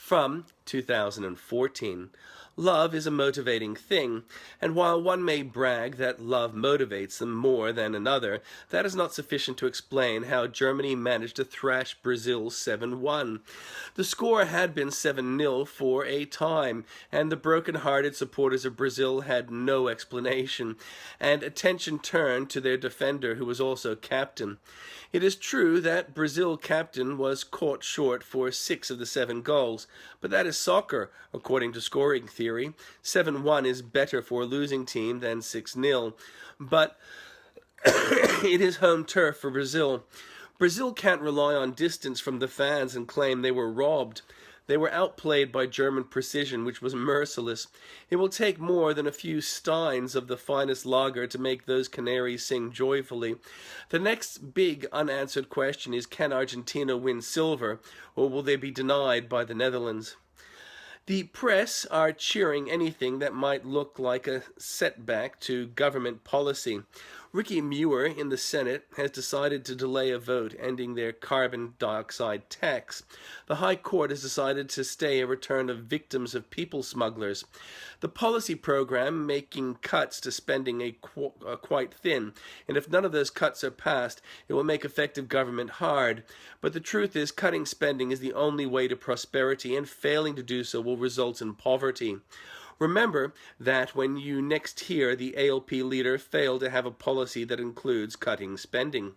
from 2014. Love is a motivating thing, and while one may brag that love motivates them more than another, that is not sufficient to explain how Germany managed to thrash Brazil 7-1. The score had been 7-0 for a time, and the broken-hearted supporters of Brazil had no explanation, and attention turned to their defender, who was also captain. It is true that Brazil captain was caught short for 6 of the 7 goals, but that is soccer, according to scoring theory. 7-1 is better for a losing team than 6-0, but it is home turf for Brazil. Brazil can't rely on distance from the fans and claim they were robbed. They were outplayed by German precision, which was merciless. It will take more than a few steins of the finest lager to make those canaries sing joyfully. The next big unanswered question is, can Argentina win silver, or will they be denied by the Netherlands? The press are cheering anything that might look like a setback to government policy. Ricky Muir in the Senate has decided to delay a vote ending their carbon dioxide tax. The High Court has decided to stay a return of victims of people smugglers. The policy program making cuts to spending quite thin, and if none of those cuts are passed, it will make effective government hard. But the truth is, cutting spending is the only way to prosperity, and failing to do so will result in poverty. Remember that when you next hear the ALP leader fail to have a policy that includes cutting spending.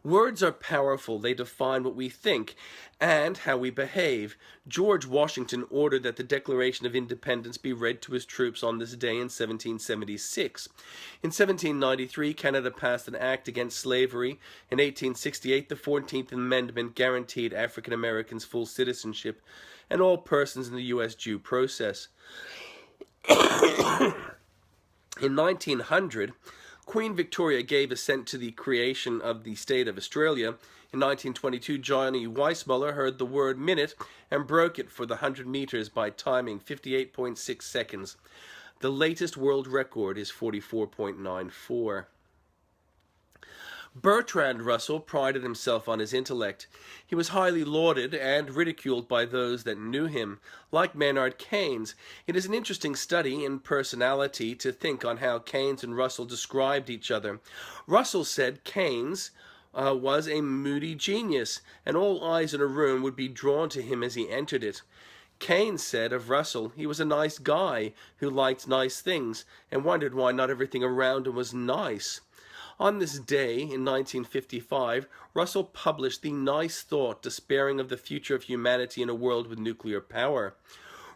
Words are powerful. They define what we think and how we behave. George Washington ordered that the Declaration of Independence be read to his troops on this day in 1776. In 1793, Canada passed an act against slavery. In 1868, the 14th Amendment guaranteed African Americans full citizenship and all persons in the U.S. due process. In 1900, Queen Victoria gave assent to the creation of the state of Australia. In 1922, Johnny Weissmuller heard the word minute and broke it for the 100 meters by timing 58.6 seconds. The latest world record is 44.94. Bertrand Russell prided himself on his intellect. He was highly lauded and ridiculed by those that knew him. Like Maynard Keynes, it is an interesting study in personality to think on how Keynes and Russell described each other. Russell said Keynes was a moody genius, and all eyes in a room would be drawn to him as he entered it. Keynes said of Russell, he was a nice guy who liked nice things and wondered why not everything around him was nice. On this day, in 1955, Russell published The Nice Thought, despairing of the future of humanity in a world with nuclear power.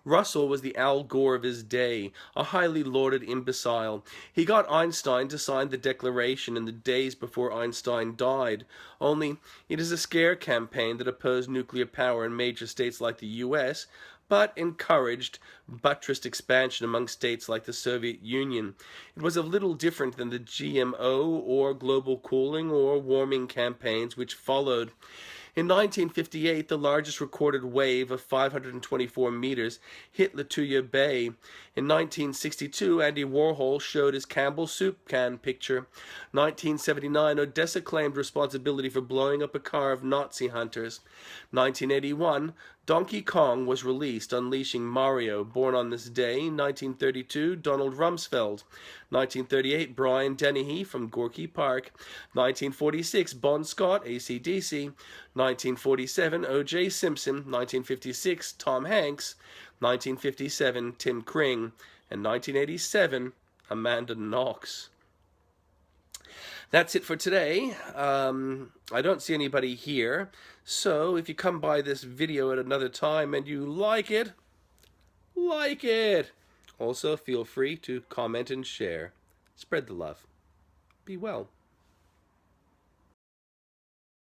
Russell was the Al Gore of his day, a highly lauded imbecile. He got Einstein to sign the Declaration in the days before Einstein died, only it is a scare campaign that opposed nuclear power in major states like the U.S., but encouraged buttressed expansion among states like the Soviet Union. It was a little different than the GMO or global cooling or warming campaigns which followed. In 1958, the largest recorded wave of 524 meters hit Lituya Bay. In 1962, Andy Warhol showed his Campbell soup can picture. 1979, Odessa claimed responsibility for blowing up a car of Nazi hunters. 1981, Donkey Kong was released, unleashing Mario, born on this day. 1932, Donald Rumsfeld. 1938, Brian Dennehy from Gorky Park. 1946, Bon Scott, AC/DC. 1947, O.J. Simpson. 1956, Tom Hanks. 1957, Tim Kring. And 1987, Amanda Knox. That's it for today. I don't see anybody here, so if you come by this video at another time and you like it, like it. Also, feel free to comment and share. Spread the love. Be well.